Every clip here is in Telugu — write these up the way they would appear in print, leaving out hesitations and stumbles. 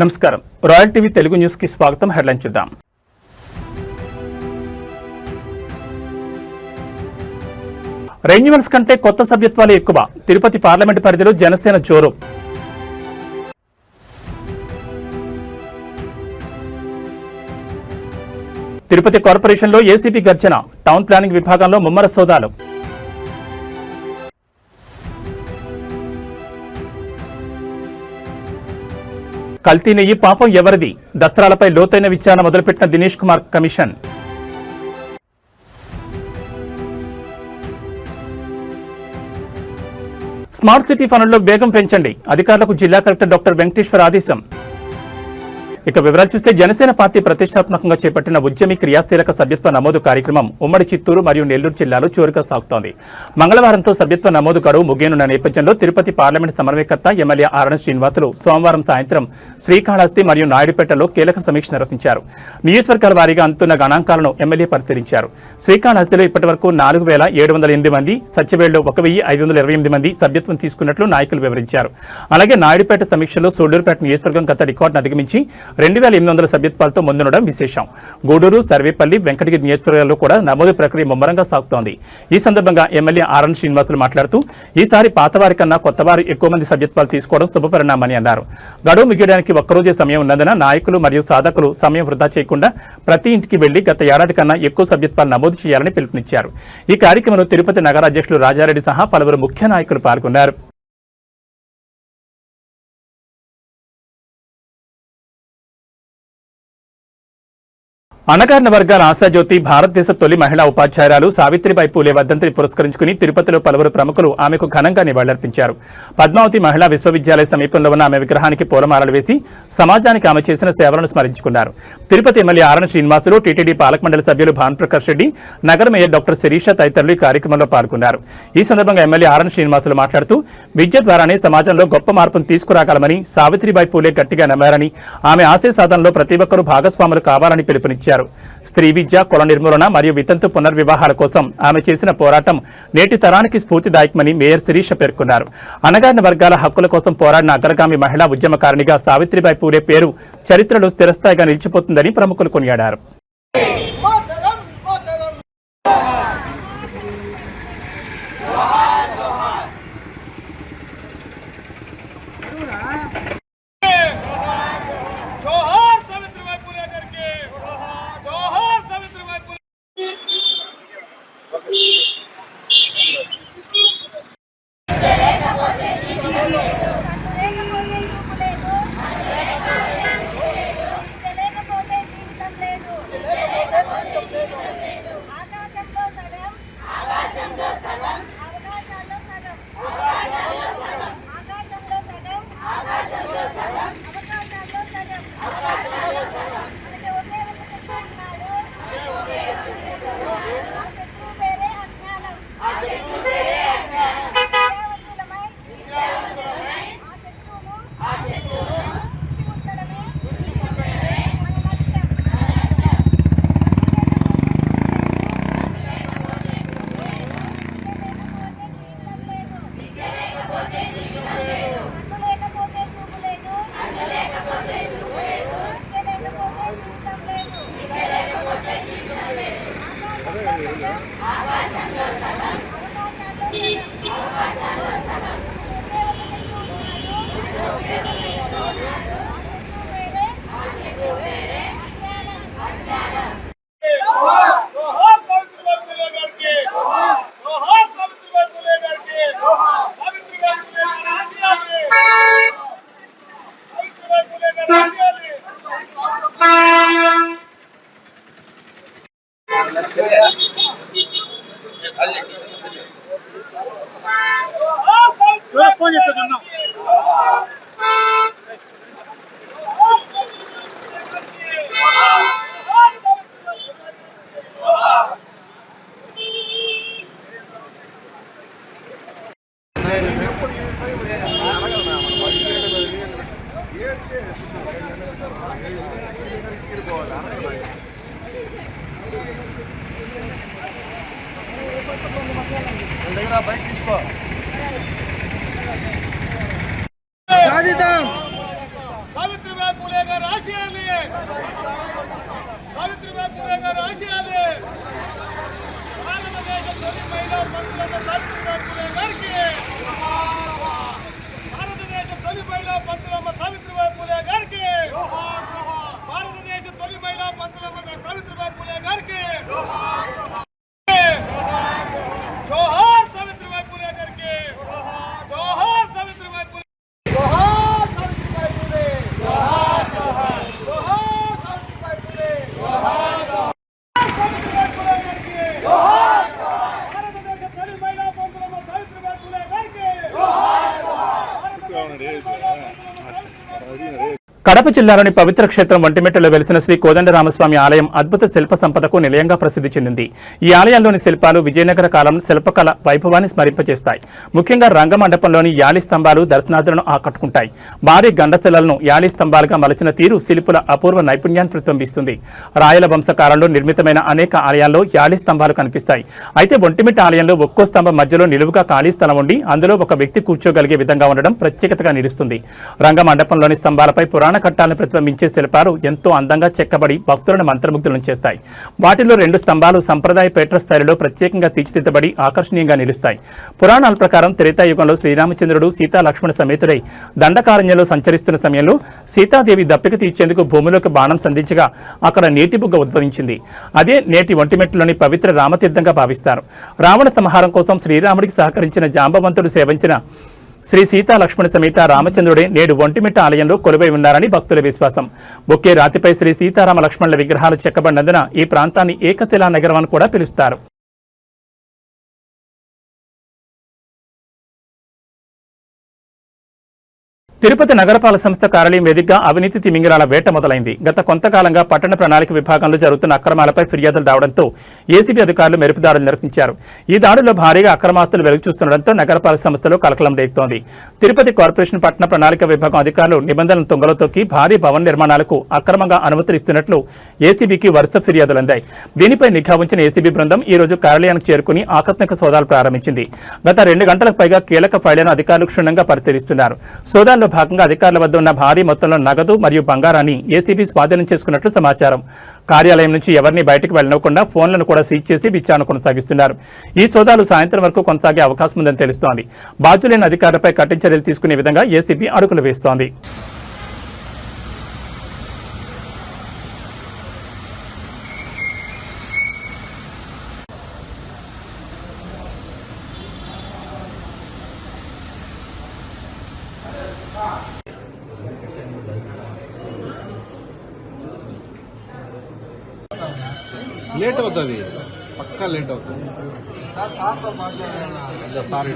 నమస్కారం రాయల్ టీవీ తెలుగు న్యూస్ కి స్వాగతం. హెడ్లైన్ చూద్దాం. రెన్యువల్స్ కంటే కొత్త సభ్యత్వాలే ఎక్కువ. తిరుపతి పార్లమెంటు పరిధిలో జనసేన జోరు. తిరుపతి కార్పొరేషన్లో ఏసీబీ గర్జన. టౌన్ ప్లానింగ్ విభాగంలో ముమ్మర సోదాలు. కల్తీ నెయ్యి పాపం ఎవరిది? దస్త్రాలపై లోతైన విచారణ మొదలుపెట్టిన Dinesh Kumar commission. Smart city పనుల్లో వేగం పెంచండి. అధికారులకు జిల్లా కలెక్టర్ డాక్టర్ వెంకటేశ్వర్ ఆదేశం. ఇక వివరాలు చూస్తే జనసేన పార్టీ ప్రతిష్టాత్మకంగా చేపట్టిన ఉద్యమి క్రియాశీలక సభ్యత్వ నమోదు కార్యక్రమం ఉమ్మడి చిత్తూరు మరియు నెల్లూరు జిల్లాలో చురుగ్గా సాగుతోంది. మంగళవారంతో సభ్యత్వ నమోదు గడువు ముగియనున్న నేపథ్యంలో తిరుపతి పార్లమెంట్ సమన్వయకర్త ఎమ్మెల్యే ఆరణి శ్రీనివాసులు సోమవారం సాయంత్రం శ్రీకాళహస్తి మరియు నాయుడుపేటలో కీలక సమీక్ష నిర్వహించారు. నియోజకవర్గాల వారీగా అందుతున్న గణాంకాలను ఎమ్మెల్యే పరిశీలించారు. శ్రీకాళహస్తిలో ఇప్పటివరకు 4708 మంది, సత్యవేడులో 1528 మంది సభ్యత్వం తీసుకున్నట్లు నాయకులు వివరించారు. అలాగే నాయుడుపేట సమీక్షలో సూళ్లూరుపేట నియోజకవర్గం గత రికార్డును అధిగమించి 2800 సభ్యత్వాలతో ముందుండడం విశేషం. గూడూరు, సర్వేపల్లి, వెంకటగిరి నియోజకవర్గాల్లో కూడా నమోదు ప్రక్రియ ముమ్మరంగా సాగుతోంది. ఈ సందర్భంగా ఎమ్మెల్యే ఆరణి శ్రీనివాసులు మాట్లాడుతూ ఈసారి పాతవారి కన్నా కొత్తవారు ఎక్కువ మంది సభ్యత్వాలు తీసుకోవడం శుభపరిణామని అన్నారు. గడువు ముగియడానికి ఒక్కరోజే సమయం ఉన్నందున నాయకులు మరియు సాధకులు సమయం వృధా చేయకుండా ప్రతి ఇంటికి వెళ్లి గత ఏడాది కన్నా ఎక్కువ సభ్యత్వాలు నమోదు చేయాలని పిలుపునిచ్చారు. ఈ కార్యక్రమంలో తిరుపతి నగర అధ్యక్షులు రాజారెడ్డి సహా పలువురు ముఖ్య నాయకులు పాల్గొన్నారు. అణగారిన వర్గాల ఆశాజ్యోతి, భారతదేశ తొలి మహిళా ఉపాధ్యాయురాలు సావిత్రిబాయి పూలే వర్ధంతిని పురస్కరించుకుని తిరుపతిలో పలువురు ప్రముఖులు ఆమెకు ఘనంగా నివాళులర్పించారు. పద్మావతి మహిళా విశ్వవిద్యాలయ సమీపంలో ఉన్న ఆమె విగ్రహానికి పూలమాలలు వేసి సమాజానికి ఆమె చేసిన సేవలను స్మరించుకున్నారు. తిరుపతి ఎమ్మెల్యే ఆరణి శ్రీనివాసులు, టీటీడీ పాలక మండలి సభ్యులు భానుప్రకాష్ రెడ్డి, నగర మేయర్ డాక్టర్ శిరీష తదితరులు ఈ కార్యక్రమంలో పాల్గొన్నారు. ఈ సందర్భంగా ఎమ్మెల్యే ఆరణి శ్రీనివాసులు మాట్లాడుతూ విద్య ద్వారానే సమాజంలో గొప్ప మార్పును తీసుకురాగలమని, సావిత్రిబాయి పూలే గట్టిగా నమ్మారని, ఆమె ఆశయ సాధనలో ప్రతి ఒక్కరూ భాగస్వాములు కావాలని పిలుపునిచ్చారు. స్త్రీ విద్య, కుల నిర్మూలన మరియు వితంతు పునర్వివాహాల కోసం ఆమె చేసిన పోరాటం నేటి తరానికి స్ఫూర్తిదాయకమని మేయర్ శిరీష పేర్కొన్నారు. అణగారిన వర్గాల హక్కుల కోసం పోరాడిన అగ్రగామి మహిళా ఉద్యమకారిణిగా సావిత్రిబాయి పూలే పేరు చరిత్రలో స్థిరస్థాయిగా నిలిచిపోతుందని ప్రముఖులు కొనియాడారు. సావిత్రిబాయి పూలే కడప జిల్లాలోని పవిత్ర క్షేత్రం ఒంటిమిట్టలో వెలిసిన శ్రీ కోదండరామస్వామి ఆలయం అద్భుత శిల్ప సంపదకు నిలయంగా ప్రసిద్ధి చెందింది. ఈ ఆలయంలోని శిల్పాలు విజయనగర కాలం శిల్పకళ వైభవాన్ని స్మరింపజేస్తాయి. ముఖ్యంగా రంగమండపంలోని యాలి స్తంభాలు దర్శనార్థులను ఆకట్టుకుంటాయి. భారీ గండశిలలను యాలి స్తంభాలుగా మలచిన తీరు శిల్పుల అపూర్వ నైపుణ్యాన్ని ప్రతిబింబిస్తుంది. రాయల వంశకాలంలో నిర్మితమైన అనేక ఆలయాల్లో యాలి స్తంభాలు కనిపిస్తాయి. అయితే ఒంటిమిట్ట ఆలయంలో ఒక్కో స్తంభం మధ్యలో నిలువుగా ఖాళీ స్థలం ఉండి అందులో ఒక వ్యక్తి కూర్చోగలిగే విధంగా ఉండడం ప్రత్యేకతగా నిలుస్తుంది. రంగమండపంలోని స్తంభాలపై పురాణ కట్టాలను ప్రతిబింబించే శిల్పాలు ఎంతో అందంగా చెక్కబడి భక్తులను మంత్రముగ్ధులను చేస్తాయి. వాటిలో 2 స్తంభాలు సంప్రదాయ పేట్ర స్థాయిలో ప్రత్యేకంగా తీర్చిదిద్దబడి ఆకర్షణీయంగా నిలుస్తాయి. పురాణాల ప్రకారం త్రేతాయుగంలో శ్రీరామచంద్రుడు సీతా లక్ష్మణ సమేతుడై దండకారణ్యంలో సంచరిస్తున్న సమయంలో సీతాదేవి దప్పిక తీర్చేందుకు భూమిలోకి బాణం సంధించగా అక్కడ నీటి బుగ్గ ఉద్భవించింది. అదే నేటి ఒంటిమిట్టలోని పవిత్ర రామతీర్థంగా భావిస్తారు. రావణ సంహారం కోసం శ్రీరాముడికి సహకరించిన జాంబవంతుడు సేవించిన శ్రీ సీతా లక్ష్మణ సమేత రామచంద్రుడే నేడు ఒంటిమిట్ట ఆలయంలో కొలువై ఉన్నారని భక్తుల విశ్వాసం. ఒకే రాతిపై శ్రీ సీతారామ లక్ష్మణుల విగ్రహాలు చెక్కబడినందున ఈ ప్రాంతాన్ని ఏకశిలా నగరం అని కూడా పిలుస్తారు. తిరుపతి నగరపాలక సంస్థ కార్యాలయం వేదికగా అవినీతి తిమింగలాల వేట మొదలైంది. గత కొంతకాలంగా పట్టణ ప్రణాళిక విభాగంలో జరుగుతున్న అక్రమాలపై ఫిర్యాదులు రావడంతో ఏసీబీ అధికారులు మెరుపు దాడులు నిర్వహించారు. ఈ దాడుల్లో భారీగా అక్రమాస్తులు వెలుగు చూస్తుండటంతో నగరపాలక సంస్థలో కలకలం రేగుతోంది. తిరుపతి కార్పొరేషన్ పట్టణ ప్రణాళిక విభాగం అధికారులు నిబంధనలు తుంగలో తొక్కి భారీ భవన నిర్మాణాలకు అక్రమంగా అనుమతులు ఇస్తున్నట్లు ఏసీబీకి వరుస ఫిర్యాదులు అందాయి. దీనిపై నిఘా ఉంచిన ఏసీబీ బృందం ఈ రోజు కార్యాలయానికి చేరుకుని ఆకస్మిక సోదాలు ప్రారంభించింది. గత 2 గంటలకు పైగా కీలక ఫైళ్లను అధికారులు క్షుణ్ణంగా పరిశీలిస్తున్నారు. సోదాల్లో భాగంగా అధికారుల వద్ద ఉన్న భారీ మొత్తంలో నగదు మరియు బంగారాన్ని ఏసీబీ స్వాధీనం చేసుకున్నట్లు సమాచారం. కార్యాలయం నుంచి ఎవరిని బయటకు వెళ్లకుండా ఫోన్లను కూడా సీజ్ చేసి విచారణ కొనసాగిస్తున్నారు. ఈ సోదాలు సాయంత్రం వరకు కొనసాగే అవకాశం ఉందని తెలుస్తోంది. బాధ్యులైన అధికారులపై కఠిన చర్యలు తీసుకునే విధంగా ఏసీబీ అడుగులు వేస్తోంది. लेट होता है पक्का लेट होता है सारी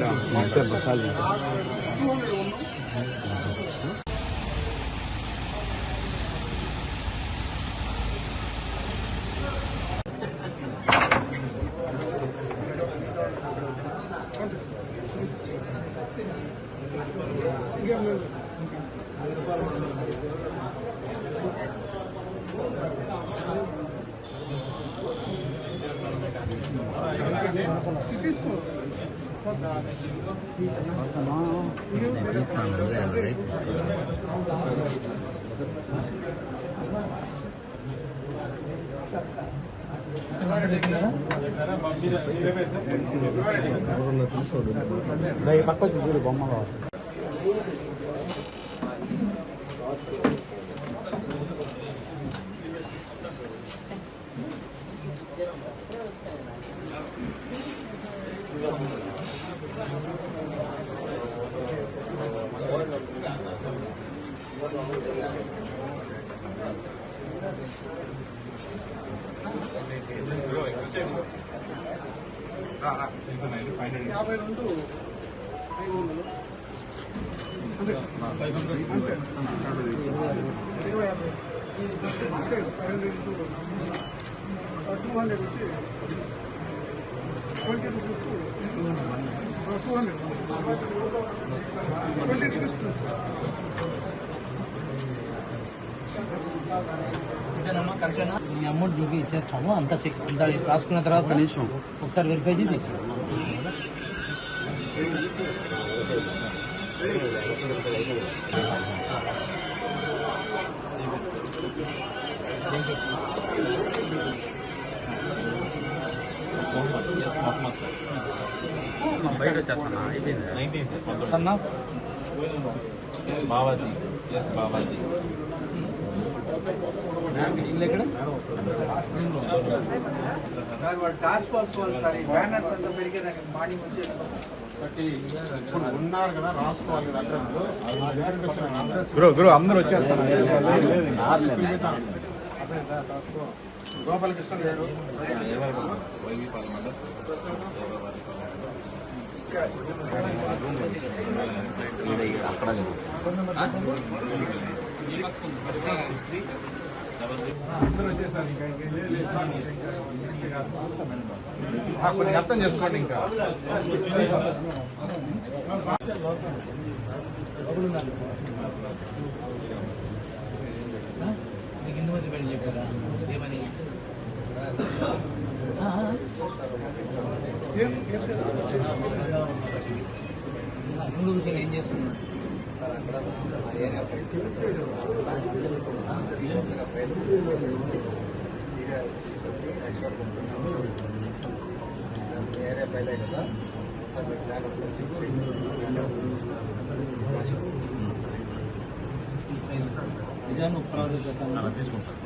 పక్క చూడు బొమ్మలో అమౌంట్ మీకు ఇచ్చేస్తాము. అంతా చెక్ అంతా రాసుకున్న తర్వాత కనీసం ఒకసారి వెరిఫై చేసి ఇచ్చేస్తాము. Thank you. బయట వచ్చేస్తానా అయిపోయింది 19 son of Babaji S Babaji ఇల్లు ఎక్కడ టాస్క్ ఫోర్స్ వాళ్ళు సార్ ఈ బ్యానర్స్ అంతా పెరిగే మార్నింగ్ వచ్చి ఇప్పుడు ఉన్నారు కదా రాసుకోవాలి కదా అడ్రస్ నా దగ్గరికి వచ్చిన అడ్రస్ గురు అందరూ వచ్చేస్తారు గోపాలకృష్ణ లేడు అక్కడ అందరూ వచ్చేసారు ఇంకా కొద్దిగా అర్థం చేసుకోండి ఇంకా నీకు ఇంటి మధ్య పెట్టి చెప్పారా ఏమని ముందు కూర్చొని ఏం చేస్తున్నాడు నిజాన్ని ఉత్తరాలు చేస్తాను తీసుకుంటాను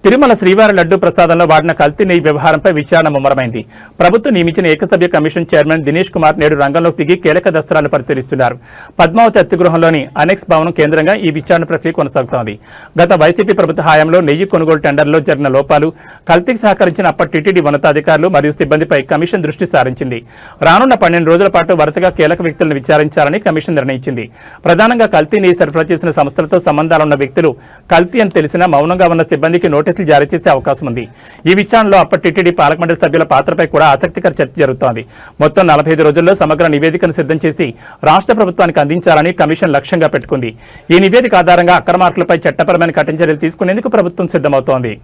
తిరుమల శ్రీవారి లడ్డూ ప్రసాదంలో వాడిన కల్తీ నెయ్యి వ్యవహారంపై విచారణ ముమ్మరమైంది. ప్రభుత్వం నియమించిన ఏకసభ్య కమిషన్ చైర్మన్ దినేష్ కుమార్ నేడు రంగంలోకి దిగి కీలక దస్త్రాలను పరిశీలిస్తున్నారు. పద్మావతి అతిగృహంలోని అనెక్స్ భవనం కేంద్రంగా ఈ విచారణ ప్రక్రియ కొనసాగుతోంది. గత వైసీపీ ప్రభుత్వ హయాంలో నెయ్యి కొనుగోలు టెండర్లో జరిగిన లోపాలు, కల్తీకి సహకరించిన అప్పటి టీటీడీ ఉన్నతాధికారులు మరియు సిబ్బందిపై కమిషన్ దృష్టి సారించింది. రానున్న 12 రోజుల పాటు వరుసగా కీలక వ్యక్తులను విచారించాలని కమిషన్ నిర్ణయించింది. ప్రధానంగా కల్తీ నెయ్యి సరఫరా చేసిన సంస్థలతో సంబంధాలున్న వ్యక్తులు కల్తీ అని తెలిసినా మౌనంగా ఉన్న సిబ్బందికి నోటీసులు జారీ చేసే అవకాశం ఉంది. ఈ విచారణలో అప్పటి టీటీడీ పాలక మండలి సభ్యుల పాత్రపై కూడా ఆసక్తికర చర్చ జరుగుతోంది. మొత్తం 45 రోజుల్లో సమగ్ర నివేదికను సిద్ధం చేసి రాష్ట్ర ప్రభుత్వానికి అందించాలని కమిషన్ లక్ష్యంగా పెట్టుకుంది. ఈ నివేదిక ఆధారంగా అక్రమార్కులపై చట్టపరమైన కఠిన చర్యలు తీసుకునేందుకు ప్రభుత్వం సిద్ధమవుతోంది.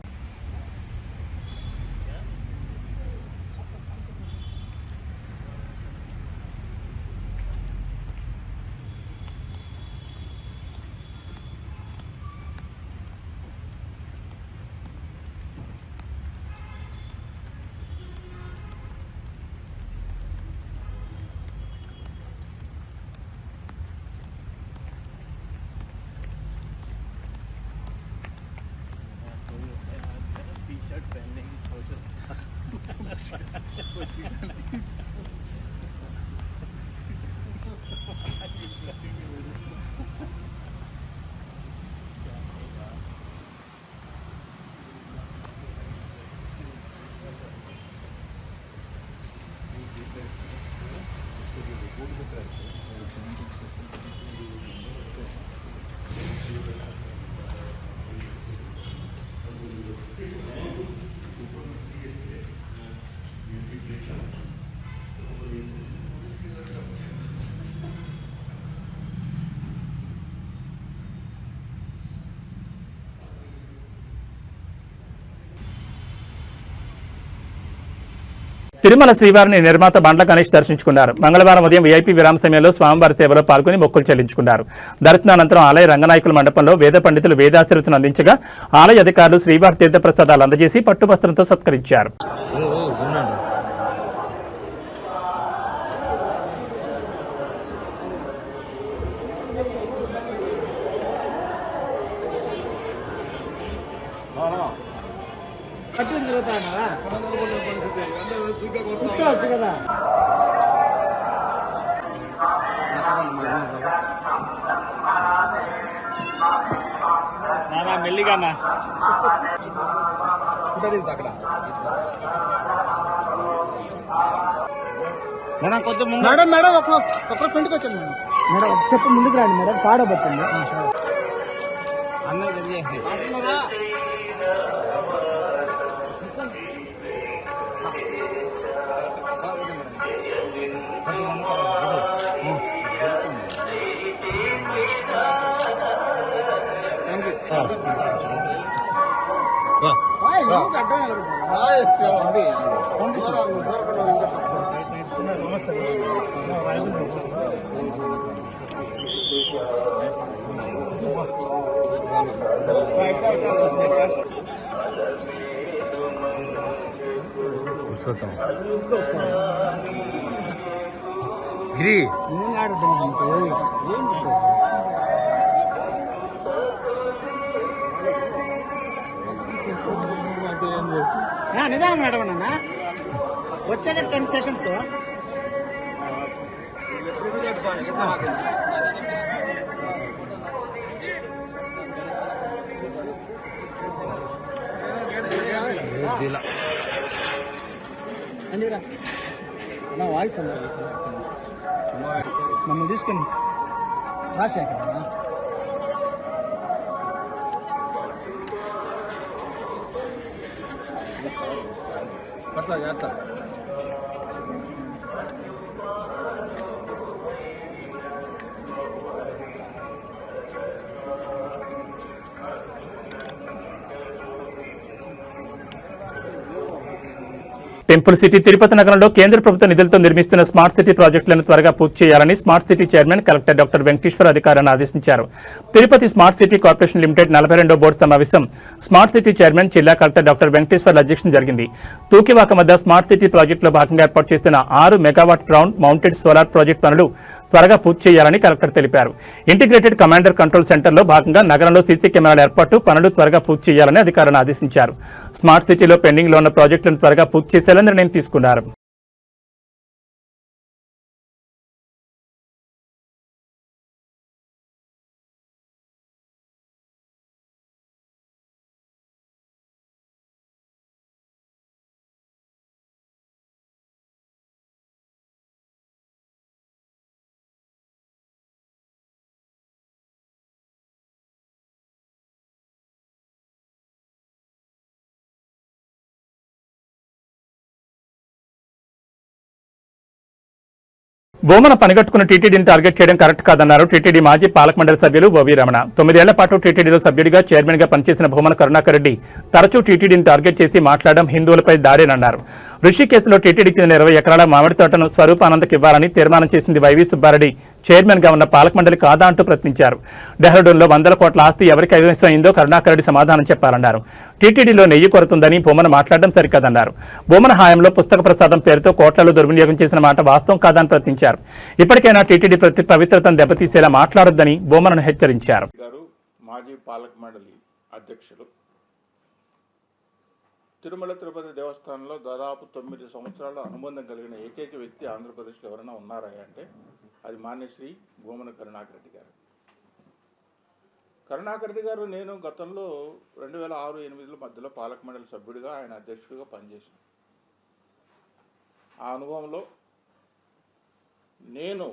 తిరుమల శ్రీవారిని నిర్మాత బండ్ల గణేష్ దర్శించుకున్నారు. మంగళవారం ఉదయం వీఐపీ విరామ సమయంలో స్వామివారి సేవలో పాల్గొని మొక్కులు చెల్లించుకున్నారు. దర్శనానంతరం ఆలయ రంగనాయకుల మండపంలో వేద పండితులు వేదాశీర్వచనం అందించగా ఆలయ అధికారులు శ్రీవారి తీర్థ ప్రసాదాలు అందజేసి పట్టువస్త్రంతో సత్కరించారు. కదా మెల్లిగా మేడం కొంచెం ముందు మేడం ఒక ఫ్రంట్కి వచ్చాను మేడం. ఒక స్టెప్ ముందుకు రండి మేడం. పాడబోతుంది అన్నయ్య జరిగే గిరి నిదానం నడవండి అన్న వచ్చేది 10 seconds. అన్న వాయిస్ మమ్మల్ని తీసుకొని రాశాక పట్ల జాగ్రత్త. టెంపుల్ సిటీ తిరుపతి నగరంలో కేంద్ర ప్రభుత్వ నిధులతో నిర్మిస్తున్న స్మార్ట్ సిటీ ప్రాజెక్టులను త్వరగా పూర్తి చేయాలని smart city chairman collector doctor Venkateshwar అధికారులను ఆదేశించారు. Tirupati smart city corporation limited 42వ బోర్డు సమావేశం స్మార్ట్ సిటీ చైర్మన్ జిల్లా కలెక్టర్ డాక్టర్ వెంకటేశ్వర్ అధ్యక్షతన జరిగింది. తూకివాక వద్ద స్మార్ట్ సిటీ ప్రాజెక్టులో భాగంగా ఏర్పాటు చేస్తున్న 6 megawatt ground mounted solar project పనులు త్వరగా పూర్తి చేయాలని కలెక్టర్ తెలిపారు. ఇంటిగ్రేటెడ్ కమాండర్ కంట్రోల్ సెంటర్లో భాగంగా నగరంలో సీసీ కెమెరాల ఏర్పాటు పనులు త్వరగా పూర్తి చేయాలని అధికారులను ఆదేశించారు. స్మార్ట్ సిటీలో పెండింగ్ లో ఉన్న ప్రాజెక్టులను త్వరగా పూర్తి చేసేలా నిర్ణయం తీసుకున్నారు. బొమ్మన పనిగట్టుకున్న టీటీడీని టార్గెట్ చేయడం కరెక్ట్ కాదన్నారు టీటీడీ మాజీ పాలక మండలి సభ్యులు ఓవి రమణ. 9 ఏళ్ల పాటు టీటీడీలో సభ్యుడిగా చైర్మన్ గా పనిచేసిన భూమన కరుణాకర్ రెడ్డి తరచూ టీటీడీని టార్గెట్ చేసి మాట్లాడడం హిందువులపై దాడేనన్నారు. ఋషికేశ్లో టీటీడీకి చెందిన 20 ఎకరాల మామిడి తోటను స్వరూపానందకి ఇవ్వాలని తీర్మానం చేసింది వైవి సుబ్బారెడ్డి చైర్మన్ గా ఉన్న పాలక మండలి కాదా అంటూ ప్రశ్నించారు. డెహ్రాడూన్లో 100 కోట్ల ఆస్తి ఎవరికి కైవసం అయిందో కరుణాకర్ రెడ్డి సమాధానం చెప్పాలన్నారు. టీటీడీలో నెయ్యి కొరతుందని భూమన మాట్లాడడం సరికాదన్నారు. భూమన హాయంలో పుస్తక ప్రసాదం పేరుతో కోట్లలో దుర్వినియోగం చేసిన మాట వాస్తవం కాదని ప్రశ్నించారు. ఇప్పటికైనా టీటీడీ పవిత్రతను దెబ్బతీసేలా మాట్లాడొద్దని భూమనను హెచ్చరించారు. మాజీ పాలక మండలి అధ్యక్షులు తిరుమల తిరుపతి దేవస్థానంలో దాదాపు 9 సంవత్సరాల అనుబంధం కలిగిన ఏకైక వ్యక్తి ఆంధ్రప్రదేశ్లో ఎవరైనా ఉన్నారా అంటే అది మాన్యశ్రీ భూమన కరుణాకర్ రెడ్డి గారు. కరుణాకర్ రెడ్డి గారు నేను గతంలో 2006-8 మధ్యలో పాలక మండలి సభ్యుడిగా ఆయన అధ్యక్షుడిగా పనిచేశాను. ఆ అనుభవంలో నేను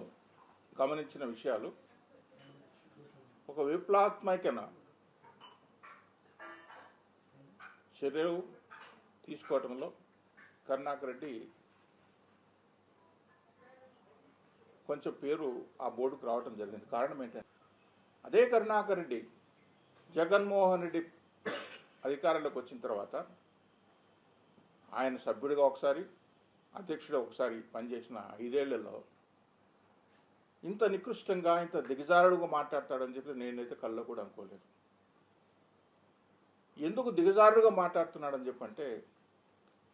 గమనించిన విషయాలు ఒక విప్లవాత్మకమైన చర్యలు తీసుకోవటంలో కరుణాకర్ రెడ్డి కొంచెం పేరు ఆ బోర్డుకు రావటం జరిగింది. కారణం ఏంటంటే అదే కరుణాకర్ రెడ్డి జగన్మోహన్ రెడ్డి అధికారంలోకి వచ్చిన తర్వాత ఆయన సభ్యుడిగా ఒకసారి అధ్యక్షుడిగా ఒకసారి పనిచేసిన 5 ఏళ్లలో ఇంత నికృష్టంగా ఇంత దిగజారుడుగా మాట్లాడతాడని చెప్పి నేనైతే కళ్ళలో కూడా అనుకోలేదు. ఎందుకు దిగజారుడుగా మాట్లాడుతున్నాడని చెప్పంటే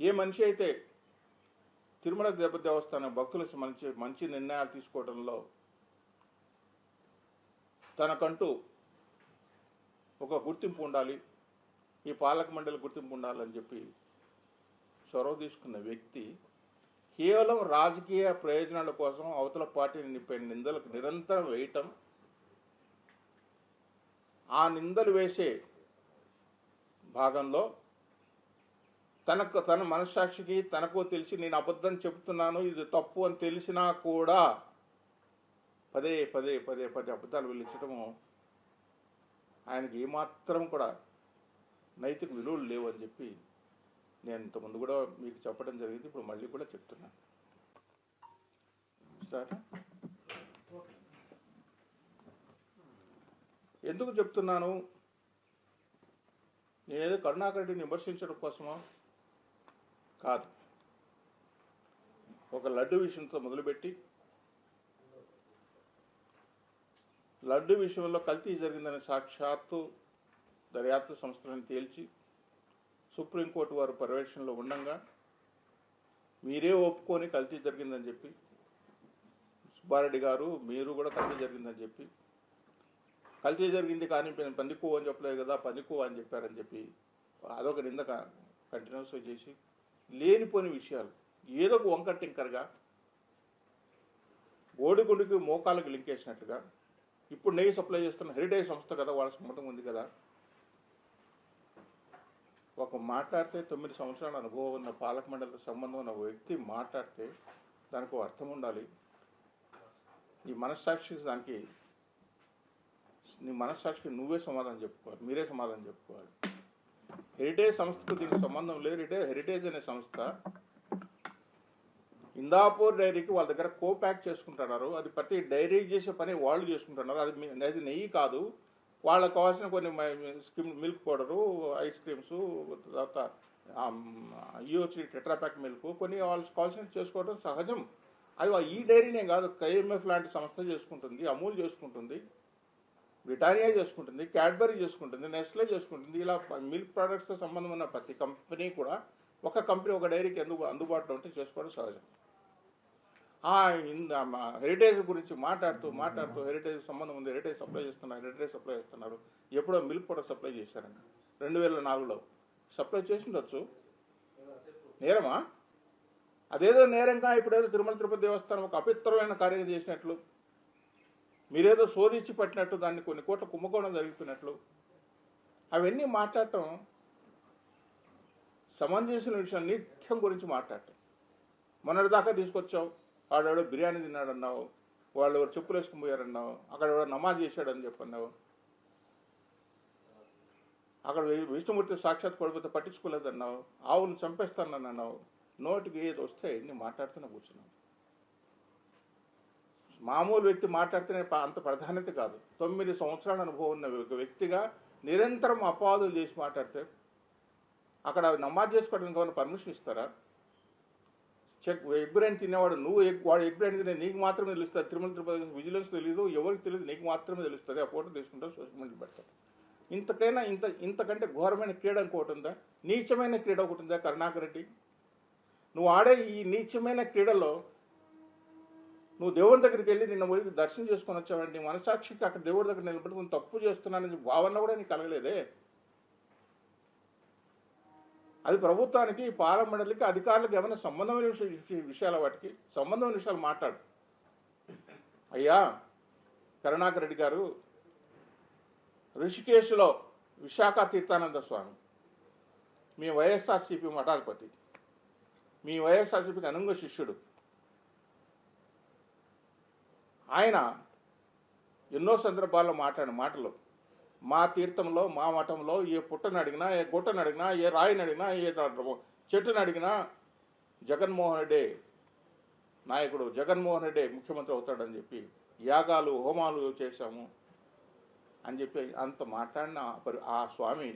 ఏ మనిషి అయితే తిరుమల దేవస్థానం భక్తులకు మంచి నిర్ణయాలు తీసుకోవడంలో తనకంటూ ఒక గుర్తింపు ఉండాలి, ఈ పాలక మండలి గుర్తింపు ఉండాలని చెప్పి చొరవ తీసుకున్న వ్యక్తి కేవలం రాజకీయ ప్రయోజనాల కోసం అవతల పార్టీని నిందలకు నిరంతరం వేయటం, ఆ నిందలు వేసే భాగంలో తన మనస్సాక్షికి తనకు తెలిసి నేను అబద్ధం చెప్తున్నాను, ఇది తప్పు అని తెలిసినా కూడా పదే పదే పదే పదే అబద్ధాలు వెలించడము ఆయనకి ఏమాత్రం కూడా నైతిక విలువలు లేవు అని చెప్పి నేను ఇంతకుముందు కూడా మీకు చెప్పడం జరిగింది. ఇప్పుడు మళ్ళీ కూడా చెప్తున్నాను. ఎందుకు చెప్తున్నాను నేనేదో కరుణాకర్ రెడ్డిని విమర్శించడం కోసమో కాదు. ఒక లడ్డు విషయంతో మొదలుపెట్టి లడ్డు విషయంలో కల్తీ జరిగిందని సాక్షాత్తు దర్యాప్తు సంస్థలను తేల్చి సుప్రీంకోర్టు వారు పర్యవేక్షణలో ఉండగా మీరే ఒప్పుకొని కల్తీ జరిగిందని చెప్పి, సుబ్బారెడ్డి గారు మీరు కూడా కల్తీ జరిగిందని చెప్పి, కల్తీ జరిగింది కానీ పందికో అని చెప్పలేదు కదా, పందికో అని చెప్పారని చెప్పి అదొక నింద కంటిన్యూస్గా చేసి లేనిపోని విషయాలు ఏదో ఒక వంకర టింకర్గా ఓడిగుండికి మోకాలకు లింక్ వేసినట్టుగా, ఇప్పుడు నెయ్యి సప్లై చేస్తున్న హెరిటేజ్ సంస్థ కదా, వాళ్ళ సమ్మతం ఉంది కదా. ఒక మాట్లాడితే 9 సంవత్సరాల అనుభవం ఉన్న పాలక మండలితో సంబంధం ఉన్న వ్యక్తి మాట్లాడితే దానికి అర్థం ఉండాలి. నీ మనస్సాక్షికి నువ్వే సమాధానం చెప్పుకోవాలి, మీరే సమాధానం చెప్పుకోవాలి. హెరిటేజ్ సంస్థకు దీనికి సంబంధం లేదు. హెరిటేజ్ అనే సంస్థ ఇందాపూర్ డైరీకి వాళ్ళ దగ్గర కోప్యాక్ చేసుకుంటున్నారు. అది ప్రతి డైరీ చేసే పని వాళ్ళు చేసుకుంటున్నారు. అది నెయ్యి కాదు, వాళ్ళకు కావాల్సిన కొన్ని మిల్క్ పౌడరు, ఐస్ క్రీమ్స్, తర్వాత యూఓసి టెట్రాప్యాక్ మిల్క్ కొన్ని వాళ్ళకి కావాల్సినవి చేసుకోవడం సహజం. అది ఈ డైరీనే కాదు, KMF లాంటి సంస్థ చేసుకుంటుంది, అమూల్ చేసుకుంటుంది, బ్రిటానియా చేసుకుంటుంది, క్యాడ్బరీ చేసుకుంటుంది, నెస్లే చేసుకుంటుంది. ఇలా మిల్క్ ప్రోడక్ట్స్తో సంబంధం ఉన్న ప్రతి కంపెనీ కూడా ఒక కంపెనీ ఒక డైరీకి అందుబాటులో ఉంటే చేసుకోవడం సహజం. హెరిటేజ్ గురించి మాట్లాడుతూ హెరిటేజ్ సంబంధం ఉంది, హెరిటేజ్ సప్లై చేస్తున్నారు. ఎప్పుడో మిల్క్ పౌడర్ సప్లై చేశారంట 2004లో. సప్లై చేసిండొచ్చు, నేరమా? అదేదో నేరంగా ఇప్పుడేదో తిరుమల తిరుపతి దేవస్థానం ఒక అపిత్రమైన కార్యం చేసినట్లు, మీరేదో శోధించి పట్టినట్టు, దాన్ని కొన్ని కోట్ల కుంభకోణం జరుగుతున్నట్లు అవన్నీ మాట్లాడటం సమంజసిన విషయం. నిత్యం గురించి మాట్లాడటం. మొన్నటిదాకా తీసుకొచ్చావు, వాడెవడో బిర్యానీ తిన్నాడన్నావు, వాళ్ళు ఎవరు చెప్పులు వేసుకుని పోయారన్నావు, అక్కడ ఎవడో నమాజ్ చేశాడని చెప్పన్నావు, అక్కడ విష్ణుమూర్తి సాక్షాత్ పడిపోతే పట్టించుకోలేదన్నావు, ఆవును చంపేస్తానన్నావు. నోటికి ఏది వస్తే ఇన్ని మాట్లాడుతూనే కూర్చున్నావు. మామూలు వ్యక్తి మాట్లాడితేనే అంత ప్రాధాన్యత కాదు. 9 సంవత్సరాల అనుభవం ఉన్న ఒక వ్యక్తిగా నిరంతరం అపవాదులు చేసి మాట్లాడితే అక్కడ నమాజ్ చేసుకోవడానికి ఏమైనా పర్మిషన్ ఇస్తారా? ఎగ్ బ్రెయిన్ తినేవాడు వాడు ఎగ్ బ్రెయిన్ తినే నీకు మాత్రమే తెలుస్తుంది. తిరుమల తిరుపతి విజిలెన్స్ తెలియదు, ఎవరికి తెలియదు, నీకు మాత్రమే తెలుస్తుంది. ఆ ఫోటో తీసుకుంటారు, సోషల్ మీడియా పెడతారు. ఇంతకంటే ఘోరమైన క్రీడ ఇంకోటి ఉందా? నీచమైన క్రీడ ఒకటి ఉందా? కరుణాకర్ రెడ్డి, నువ్వు ఆడే ఈ నీచమైన క్రీడలో నువ్వు దేవుడి దగ్గరికి వెళ్ళి నిన్న పోయి దర్శనం చేసుకొని వచ్చావండి, మనసాక్షికి అక్కడ దేవుడి దగ్గర నిలబెట్టుకుని తప్పు చేస్తున్నానని భావన కూడా నీకు కలగలేదే. అది ప్రభుత్వానికి, పార్లమెంటరీకి, అధికారులకు ఏమైనా సంబంధమైన విషయాల వాటికి సంబంధమైన విషయాలు మాట్లాడు. అయ్యా కరుణాకర్ రెడ్డి గారు, ఋషికేశ్లో విశాఖ తీర్థానంద స్వామి మీ వైఎస్ఆర్సీపీ మఠాధిపతి, మీ వైఎస్ఆర్సీపీకి అనుంగ శిష్యుడు. ఆయన ఎన్నో సందర్భాల్లో మాట్లాడిన మాటలు, మా తీర్థంలో, మా మఠంలో ఏ పుట్టను అడిగినా, ఏ గుట్టను అడిగినా, ఏ రాయిని అడిగినా, ఏ చెట్టును అడిగినా జగన్మోహన్ రెడ్డి నాయకుడు, జగన్మోహన్ రెడ్డి ముఖ్యమంత్రి అవుతాడని చెప్పి యాగాలు హోమాలు చేశాము అని చెప్పి అంత మాట్లాడిన ఆ స్వామి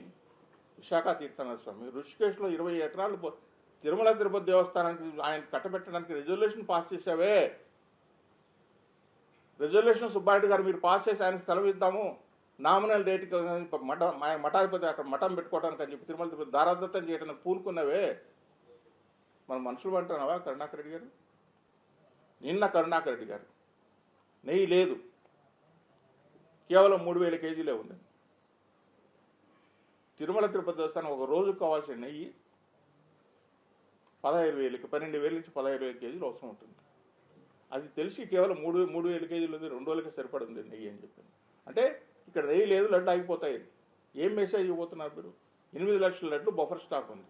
విశాఖ తీర్థానంద స్వామి ఋషికేశ్లో 20 ఎకరాలు తిరుమల తిరుపతి దేవస్థానానికి ఆయన కట్టబెట్టడానికి రెజల్యూషన్ పాస్ చేసావే. రెజల్యూషన్ సుబ్బారెడ్డి గారు మీరు పాస్ చేసి ఆయనకు సెలవు ఇద్దాము, నామినల్ రేటుకి మఠాధిపతి అక్కడ మఠం పెట్టుకోవడానికి అని చెప్పి తిరుమల తిరుపతి దారాదత్తం చేయడానికి పూనుకున్నవే. మన మనుషులు అంటున్నావా కరుణాకర్ రెడ్డి గారు? నిన్న కరుణాకర్ రెడ్డి గారు నెయ్యి లేదు, కేవలం 3000 కేజీలే ఉంది. తిరుమల తిరుపతి దేవస్థానం ఒక రోజుకు కావాల్సిన నెయ్యి 12,000 నుంచి 15,000 కేజీలు అవసరం ఉంటుంది. అది తెలిసి కేవలం 3,000 కేజీలు ఉంది, 2 రోజులకి సరిపడుంది నెయ్యి అని చెప్పింది. అంటే ఇక్కడ నెయ్యి లేదు, లడ్డు ఆగిపోతాయి. ఏం మెసేజ్ ఇవ్వబోతున్నారు మీరు? 8 లక్షల లడ్లు బఫర్ స్టాక్ ఉంది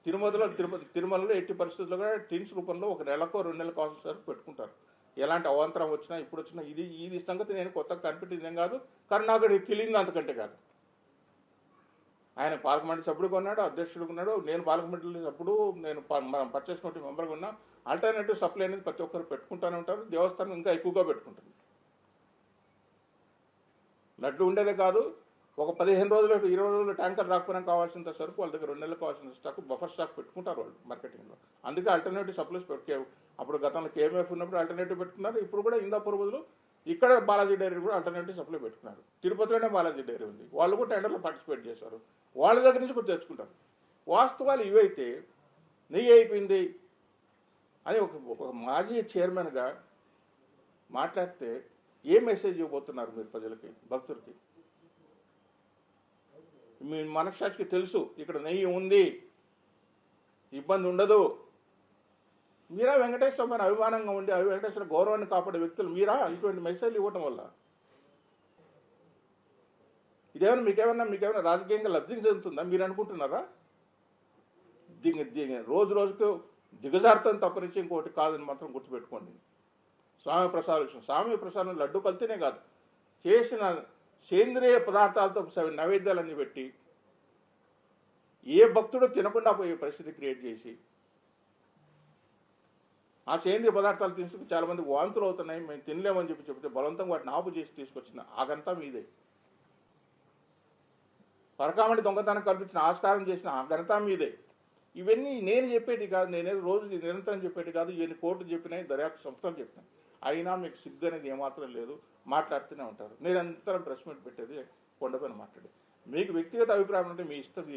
తిరుమలలో. ఎట్టి పరిస్థితుల్లో కూడా టిన్స్ రూపంలో ఒక నెలకో 2 నెలలకు అవసరం పెట్టుకుంటారు. ఎలాంటి అవాంతరం వచ్చినా ఇప్పుడు వచ్చినా ఇది సంగతి నేను కొత్తగా కనిపెట్టిందేం కాదు. కరుణాకర్ తెలియదు అంతకంటే కాదు. ఆయన పార్లమెంట్ సభ్యుడు కొన్నాడు, అధ్యక్షుడు కొన్నాడు. నేను పార్లమెంట్ సభ్యుడు, మనం పర్చేస్ కమిటీ మెంబర్గా ఉన్నా. ఆల్టర్నేటివ్ సప్లై అనేది ప్రతి ఒక్కరు పెట్టుకుంటూనే ఉంటారు. దేవస్థానం ఇంకా ఎక్కువగా పెట్టుకుంటుంది. లడ్డు ఉండేదే కాదు, ఒక 15 రోజులు 20 రోజులు ట్యాంకర్ రాకపోయినా కావాల్సినంత సరుకు వాళ్ళ దగ్గర 2 నెలలు కావాల్సిన స్టాక్ బఫర్ స్టాక్ పెట్టుకుంటారు వాళ్ళు మార్కెటింగ్లో. అందుకే ఆల్టర్నేటివ్ సప్లైస్ పెట్టావు. అప్పుడు గతంలో కేఎంఎఫ్ ఉన్నప్పుడు ఆల్టర్నేటివ్ పెట్టుకున్నారు. ఇప్పుడు కూడా ఇందాపూర్ బదులు ఇక్కడ బాలాజీ డైరీ కూడా ఆల్టర్నేటివ్ సప్లై పెట్టుకున్నారు. తిరుపతిలోనే బాలాజీ డైరీ ఉంది. వాళ్ళు కూడా టెండర్లో పార్టిసిపేట్ చేశారు. వాళ్ళ దగ్గర నుంచి కూడా తెచ్చుకుంటారు. వాస్తవాలు ఇవైతే నెయ్యి అయిపోయింది అని ఒక మాజీ చైర్మన్గా మాట్లాడితే ఏ మెసేజ్ ఇవ్వబోతున్నారు మీరు ప్రజలకి, భక్తులకి? మీ మనస్సాక్షికి తెలుసు ఇక్కడ నెయ్యి ఉంది, ఇబ్బంది ఉండదు. మీరా వెంకటేశ్వర పైన అభిమానంగా ఉండి వెంకటేశ్వర గౌరవాన్ని కాపాడే వ్యక్తులు మీరా ఇటువంటి మెసేజ్లు ఇవ్వటం వల్ల ఇదేమైనా మీకేమైనా రాజకీయంగా లబ్ధి చెందుతుందా మీరు అనుకుంటున్నారా? రోజు రోజుకు దిగజారుతాను తప్పనిచ్చి ఇంకోటి కాదని మాత్రం గుర్తుపెట్టుకోండి. స్వామి ప్రసాదం, స్వామి ప్రసాదం లడ్డు కలితేనే కాదు, చేసిన సేంద్రియ పదార్థాలతో నైవేద్యాలన్నీ పెట్టి ఏ భక్తుడు తినకుండా పోయే పరిస్థితి క్రియేట్ చేసి ఆ సేంద్రియ పదార్థాలు తీసుకు చాలా మందికి వాంతులు అవుతున్నాయి, మేము తినలేమని చెప్తే బలవంతంగా వాటిని ఆపు చేసి తీసుకొచ్చిన ఆగంతా మీదే. పరకామణి దొంగతనం కల్పించిన ఆస్కారం చేసిన ఆ ఘనత మీదే. ఇవన్నీ నేను చెప్పేటి కాదు, నేనేదో రోజు నిరంతరం చెప్పేటి కాదు, ఇవన్నీ కోర్టు చెప్పినాయి, దర్యాప్తు సంస్థలు చెప్పినాయి. అయినా మీకు సిగ్గు అనేది ఏమాత్రం లేదు, మాట్లాడుతూనే ఉంటారు. నిరంతరం ప్రెస్ మీట్ పెట్టేది కొండపైన మాట్లాడేది. మీకు వ్యక్తిగత అభిప్రాయం ఉంటే మీ ఇష్టం,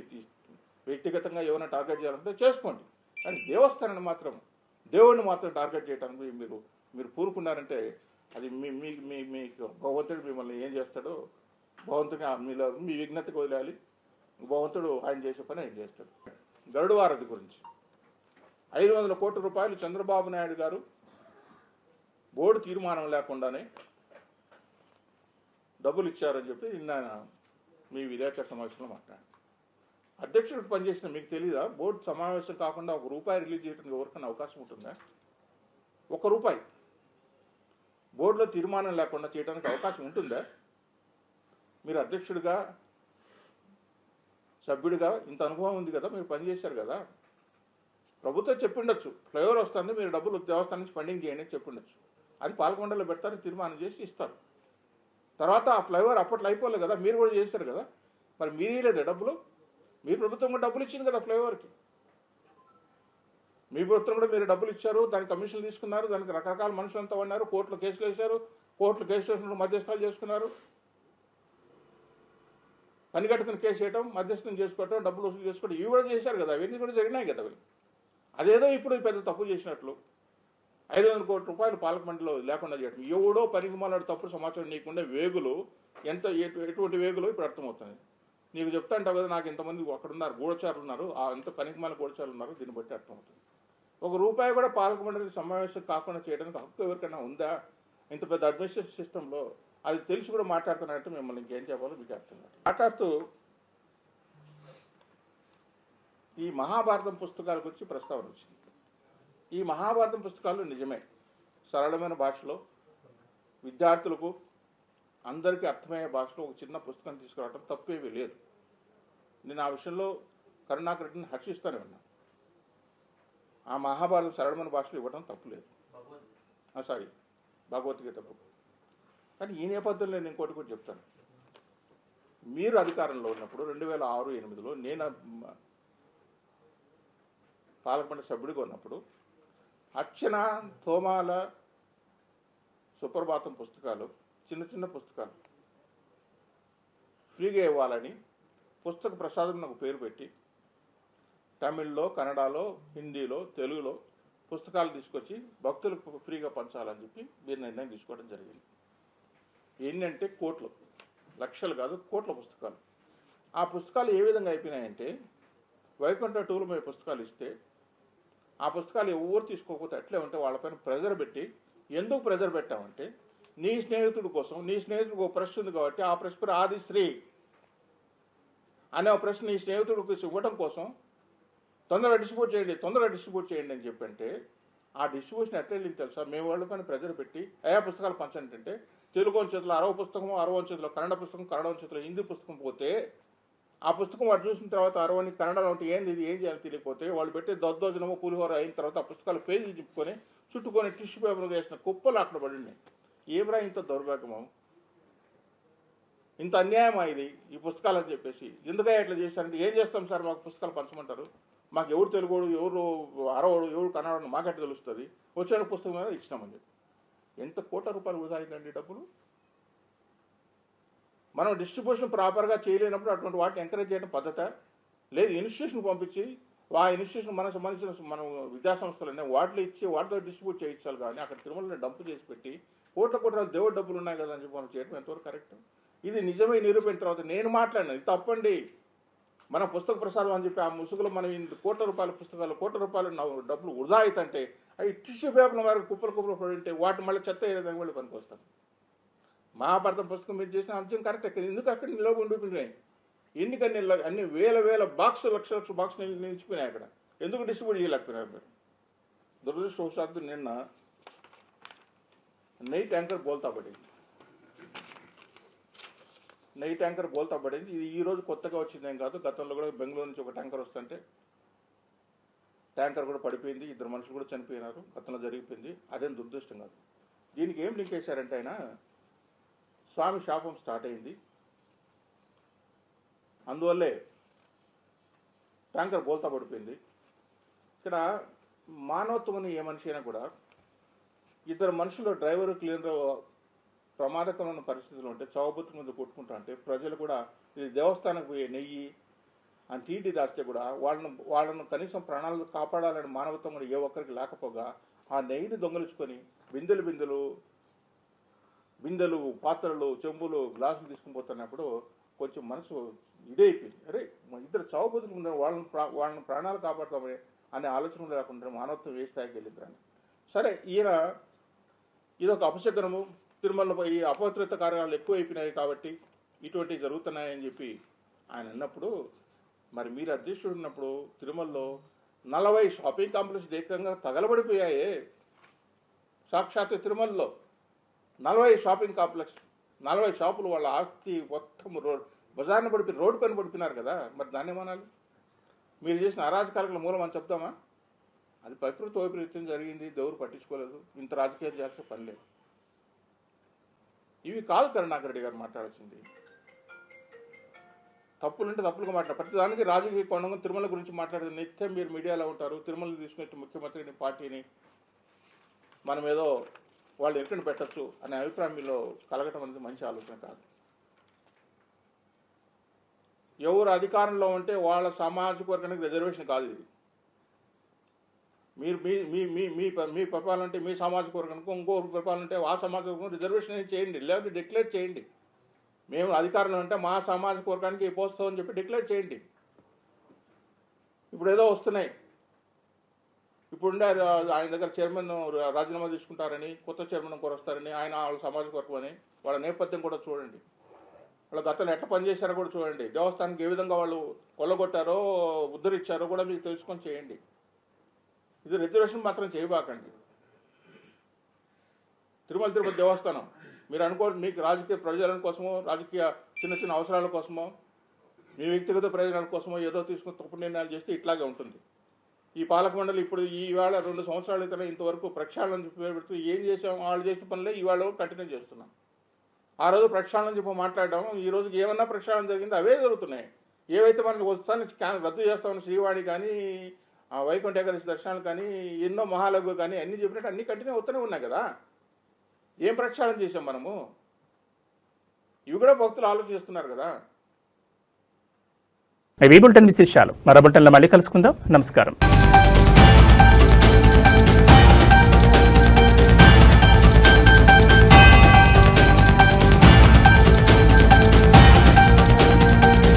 వ్యక్తిగతంగా ఏమైనా టార్గెట్ చేయాలంటే చేసుకోండి. కానీ దేవస్థానాన్ని మాత్రం, దేవుడిని మాత్రం టార్గెట్ చేయడానికి మీరు పూరుకున్నారంటే అది మీకు భగవంతుడు మిమ్మల్ని ఏం చేస్తాడో భగవంతుని మీలో మీ విజ్ఞతకు వదిలేయాలి. భగవంతుడు ఆయన చేసే పని ఆయన చేస్తాడు. గరుడు వారధి గురించి 500 కోట్ల రూపాయలు చంద్రబాబు నాయుడు గారు బోర్డు తీర్మానం లేకుండానే డబ్బులు ఇచ్చారని చెప్పి నిన్న మీ విలేకరుల సమావేశంలో మాట్లాడారు. అధ్యక్షుడికి పనిచేసిన మీకు తెలీదా? బోర్డు సమావేశం కాకుండా ₹1 రిలీజ్ చేయడానికి ఎవరికైనా అవకాశం ఉంటుందా? ₹1 బోర్డులో తీర్మానం లేకుండా చేయడానికి అవకాశం ఉంటుందా? మీరు అధ్యక్షుడిగా, సభ్యుడిగా ఇంత అనుభవం ఉంది కదా, మీరు పనిచేశారు కదా, ప్రభుత్వం చెప్పిండొచ్చు ఫ్లైఓవర్ వస్తుంది, మీరు డబ్బులు దేవస్థానం నుంచి ఫండింగ్ చేయండి అని చెప్పిండొచ్చు. అది పాల్గొండలో పెడతారు, తీర్మానం చేసి ఇస్తారు. తర్వాత ఆ ఫ్లైఓవర్ అప్పట్లో అయిపోలేదు కదా, మీరు కూడా చేశారు కదా, మరి మీరు ఇవ్వలేదు డబ్బులు? మీ ప్రభుత్వం కూడా డబ్బులు ఇచ్చింది కదా ఫ్లైఓవర్కి. మీ ప్రభుత్వం కూడా మీరు డబ్బులు ఇచ్చారు, దానికి కమిషన్లు తీసుకున్నారు, దానికి రకరకాల మనుషులంతా ఉన్నారు, కోర్టులో కేసులు వేశారు, కోర్టులో కేసు వేసినప్పుడు మధ్యస్థాలు చేసుకున్నారు, పని కట్టుకుని కేసు చేయడం, మధ్యస్థం చేసుకోవటం, డబ్బులు వసూలు చేసుకోవడం, ఇవి కూడా చేశారు కదా, అవన్నీ కూడా జరిగినాయి కదా. అదేదో ఇప్పుడు పెద్ద తప్పు చేసినట్లు 500 కోట్ల రూపాయలు పాలక మండలిలో లేకుండా చేయడం, ఎవడో పనికిమాలాడు తప్పుడు సమాచారం నీకుండే వేగులు ఎటువంటి వేగులు ఇప్పుడు అర్థమవుతుంది. నీకు చెప్తా అంటావు కదా, నాకు ఇంతమంది అక్కడ ఉన్నారు, గూఢచారులు ఉన్నారు, ఎంత పనికిమాల గూఢచారులు ఉన్నారు, దీన్ని బట్టి అర్థమవుతుంది. ₹1 కూడా పాలక మండలి సమావేశం కాకుండా చేయడానికి హక్కు ఎవరికైనా ఉందా? ఇంత పెద్ద అడ్మినిస్ట్రేషన్ సిస్టంలో అది తెలిసి కూడా మాట్లాడుతున్నారంటే మిమ్మల్ని ఇంకేం చెప్పాలో మీకు అర్థం కాదు. మాట్లాడుతూ ఈ మహాభారతం పుస్తకాల గురించి ప్రస్తావన వచ్చింది. ఈ మహాభారతం పుస్తకాలు నిజమే సరళమైన భాషలో విద్యార్థులకు అందరికీ అర్థమయ్యే భాషలో ఒక చిన్న పుస్తకం తీసుకురావడం తప్పేమీ లేదు. నేను ఆ విషయంలో కరుణాకర్ రెడ్డిని హర్షిస్తూనే ఉన్నాను. ఆ మహాభారతం సరళమైన భాషలో ఇవ్వడం తప్పులేదు. భగవద్గీత బుక్. కానీ ఈ నేపథ్యంలో నేను ఇంకోటి కూడా చెప్తాను. మీరు అధికారంలో ఉన్నప్పుడు 2006-08లో నేను పాలకమండలి సభ్యుడిగా ఉన్నప్పుడు అర్చన, తోమాల, సుప్రభాతం పుస్తకాలు, చిన్న చిన్న పుస్తకాలు ఫ్రీగా ఇవ్వాలని పుస్తక ప్రసాదం నాకు పేరు పెట్టి తమిళ్లో, కన్నడలో, హిందీలో, తెలుగులో పుస్తకాలు తీసుకొచ్చి భక్తులకు ఫ్రీగా పంచాలని చెప్పి మీరు నిర్ణయం తీసుకోవడం జరిగింది. ఏంటంటే కోట్లు, లక్షలు కాదు కోట్ల పుస్తకాలు. ఆ పుస్తకాలు ఏ విధంగా అయిపోయినాయంటే వైకుంఠ టూలు మేము పుస్తకాలు ఇస్తే ఆ పుస్తకాలు ఎవరు తీసుకోకపోతే అట్లే ఉంటే వాళ్ళపైన ప్రెజర్ పెట్టి, ఎందుకు ప్రెజర్ పెట్టామంటే నీ స్నేహితుడి కోసం, నీ స్నేహితుడికి ఒక ప్రెస్ ఉంది కాబట్టి ఆ ప్రెస్ పేరు ఆదిశ్రీ అనే ఒక ప్రెస్ నీ స్నేహితుడికి ఇవ్వడం కోసం తొందరగా డిస్ట్రిబ్యూట్ చేయండి అని చెప్పంటే ఆ డిస్ట్రిబ్యూషన్ ఎట్లా వెళ్ళింది తెలుసా? మేము వాళ్ళ పైన ప్రెజర్ పెట్టి అయా పుస్తకాలు పంచండి అంటే తెలుగు చేతిలో 60 పుస్తకము, 60 చేతిలో కన్నడ పుస్తకం, కన్నడ చేతిలో హిందీ పుస్తకం పోతే ఆ పుస్తకం వాడు చూసిన తర్వాత 60 కన్నడలో ఉంటే ఏంది ఇది, ఏం చేయాలి తెలియకపోతే వాళ్ళు పెట్టి దద్దోజనము పులిహోర అయిన తర్వాత ఆ పుస్తకాలు పేజీలు తిప్పుకొని చుట్టుకొని టిష్యూ పేపర్ వేసిన కుప్పలు అక్కడ పడి ఉన్నాయి. ఏమరా ఇంత దౌర్భాగ్యము, ఇంత అన్యాయమా ఇది ఈ పుస్తకాలు అని చెప్పేసి? ఎందుకై అట్లా చేశారంటే ఏం చేస్తాం సార్, మాకు పుస్తకాలు పంచమంటారు, మాకు ఎవరు తెలుగోడు, ఎవరు అరవడు, ఎవరు కన్నడని మాకట్లా తెలుస్తుంది, వచ్చే పుస్తకం మీద ఇచ్చినామని చెప్పి. ఎంత కోట్ల రూపాయలు వృధా అయిందండి డబ్బులు. మనం డిస్ట్రిబ్యూషన్ ప్రాపర్గా చేయలేనప్పుడు అటువంటి వాటిని ఎంకరేజ్ చేయడం పద్ధత లేదు. ఇన్స్టిట్యూషన్ పంపించి ఆ ఇన్స్టిట్యూషన్ మనకు సంబంధించిన మనం విద్యాసంస్థలు వాటిలో ఇచ్చి వాటితో డిస్ట్రిబ్యూట్ చేయించాలి. కానీ అక్కడ తిరుమలని డంప్ చేసి పెట్టి కోట్ల దేవుడు డబ్బులు ఉన్నాయి కదా అని చెప్పి మనం చేయడం ఎంతవరకు కరెక్ట్? ఇది నిజమే నిరూపించిన తర్వాత నేను మాట్లాడినా ఇది తప్పండి, మన పుస్తక ప్రసారం అని చెప్పి ఆ ముసుగులో మనం కోట్ల రూపాయల పుస్తకాలు కోట్ల రూపాయలు డబ్బులు వృధా అవుతుంటే అవి టిష్యూ పేపర్ల వరకు కుప్పలు పడి ఉంటే వాటిని మళ్ళీ చెత్త ఏదైనా మళ్ళీ పనికి వస్తాను. మహాభారతం పుస్తకం మీరు చేసిన అంశం కరెక్ట్. ఎందుకు అక్కడ నిలవ ఉండిపోయినాయి? ఎన్నికన్ని అన్ని వేల బాక్సులు లక్ష బాక్సులు నిలిచిపోయినాయి అక్కడ. ఎందుకు డిస్ట్రిబ్యూట్ చేయలేకపోయినారు మీరు? దురదృష్టవశాత్తు నిన్న నైట్ ట్యాంకర్ బోల్తా పడింది. ఇది ఈ రోజు కొత్తగా వచ్చిందేం కాదు. గతంలో కూడా బెంగళూరు నుంచి ఒక ట్యాంకర్ వస్తుంటే ట్యాంకర్ కూడా పడిపోయింది, 2 మనుషులు కూడా చనిపోయినారు, గతంలో జరిగిపోయింది. అదేం దురదృష్టం కాదు. దీనికి ఏం లింక్ వేశారంటే ఆయన స్వామి శాపం స్టార్ట్ అయింది, అందువల్లే ట్యాంకర్ బోల్తా పడిపోయింది. ఇక్కడ మానవత్వం ఏ మనిషి అయినా కూడా 2 మనుషులు డ్రైవరు క్లీనర్ ప్రమాదకరమైన పరిస్థితులు ఉంటే చౌబుత్తు ముందు కొట్టుకుంటా అంటే ప్రజలు కూడా ఇది దేవస్థానం పోయే నెయ్యి అని టీటీ రాస్తే కూడా వాళ్ళను కనీసం ప్రాణాలు కాపాడాలని మానవత్వం కూడా ఏ ఒక్కరికి లేకపోగా ఆ నెయ్యిని దొంగలించుకొని బిందెలు పాత్రలు చెంబులు గ్లాసులు తీసుకుని పోతున్నప్పుడు కొంచెం మనసు ఇదైపోయింది. అరే 2 చౌబుతులు ఉన్నారు, వాళ్ళని ప్రాణాలు కాపాడతామని అనే ఆలోచన లేకుండా మానవత్వం ఏ స్థాయికి వెళ్ళిద్దాన్ని. సరే, ఈయన ఇదొక అపశకనము, తిరుమలలో ఈ అపవిత్రత కార్యాలు ఎక్కువైపోయినాయి కాబట్టి ఇటువంటివి జరుగుతున్నాయని చెప్పి ఆయన అన్నప్పుడు, మరి మీరు అధ్యక్షుడు ఉన్నప్పుడు తిరుమలలో 40 షాపింగ్ కాంప్లెక్స్ ఏకంగా తగలబడిపోయాయే. సాక్షాత్ తిరుమలలో 40 షాపింగ్ కాంప్లెక్స్, 40 షాపులు వాళ్ళ ఆస్తి మొత్తం బజార్న పడిపోయి రోడ్డు పైన పడిపోయినారు కదా. మరి దాన్ని ఏమనాలి? మీరు చేసిన అరాజకాలకు మూలం అని చెప్తామా? అది ప్రకృతి వైపరీత్యం జరిగింది, దేవుడు పట్టించుకోలేదు, ఇంత రాజకీయాలు చేస్తే పని లేదు. ఇవి కాదు కరుణాకర్ రెడ్డి గారు మాట్లాడాల్సింది. తప్పులుంటే తప్పులుగా ప్రతిదానికి రాజకీయ కోణంగా తిరుమల గురించి మాట్లాడేది. నిత్యం మీరు మీడియాలో ఉంటారు, తిరుమల తీసుకునే ముఖ్యమంత్రిని పార్టీని మనం ఏదో వాళ్ళు ఎక్కడ పెట్టచ్చు అనే అభిప్రాయం మీలో కలగటం అనేది మంచి ఆలోచన కాదు. ఎవరు అధికారంలో ఉంటే వాళ్ళ సామాజిక వర్గానికి రిజర్వేషన్ కాదు ఇది. మీరు మీ పరిపాలన అంటే మీ సామాజిక వర్గానికి, ఇంకొకరు పరిపాలన అంటే ఆ సామాజిక వర్గం రిజర్వేషన్ చేయండి, లేకపోతే డిక్లేర్ చేయండి. మేము అధికారంలో ఉంటే మా సామాజిక వర్గానికి పోస్తామని చెప్పి డిక్లేర్ చేయండి. ఇప్పుడు ఏదో వస్తున్నాయి, ఇప్పుడుండే ఆయన దగ్గర చైర్మన్ రాజీనామా తీసుకుంటారని, కొత్త చైర్మన్ ఇంకోరు వస్తారని, ఆయన వాళ్ళ సామాజిక వర్గం అని, వాళ్ళ నేపథ్యం కూడా చూడండి, వాళ్ళ గతంలో ఎట్లా పనిచేశారో కూడా చూడండి, దేవస్థానానికి ఏ విధంగా వాళ్ళు కొల్లగొట్టారో ఉద్ధరించారో కూడా మీకు తెలుసుకొని చేయండి. ఇది రిజర్వేషన్ మాత్రం చేయబాకండి. తిరుపతి దేవస్థానం మీరు అనుకోండి, మీకు రాజకీయ ప్రయోజనాల కోసమో, రాజకీయ చిన్న అవసరాల కోసమో, మీ వ్యక్తిగత ప్రయోజనాల కోసమో ఏదో తీసుకుని తప్పుడు నిర్ణయాలు చేస్తే ఇట్లాగే ఉంటుంది. ఈ పాలక మండలి ఇప్పుడు ఈవేళ 2 సంవత్సరాల క్రితం ఇంతవరకు ప్రక్షాళన చెప్పి పెడుతూ ఏం చేసాం, వాళ్ళు చేసిన పనులే ఇవాళ కంటిన్యూ చేస్తున్నాం. ఆ రోజు ప్రక్షాళన చెప్పి మాట్లాడడం, ఈ రోజుకి ఏమన్నా ప్రక్షాళన జరిగింది అవే జరుగుతున్నాయి. ఏవైతే మనకి వస్తాను రద్దు చేస్తామని శ్రీవాణి కానీ, వైకుంఠ ఏకాదశి దర్శనాలు కానీ, ఎన్నో మహాలఘు కానీ అన్నీ చెప్పినట్టు అన్నీ కంటిన్యూ అవుతూనే ఉన్నాయి కదా. ఏం ప్రక్షాళన చేసాం మనము? ఇవి కూడా భక్తులు ఆలోచిస్తున్నారు కదా. ఈ బులెటిన్ విశేషాలు మరో బులెటిన్లో మళ్ళీ కలుసుకుందాం. నమస్కారం.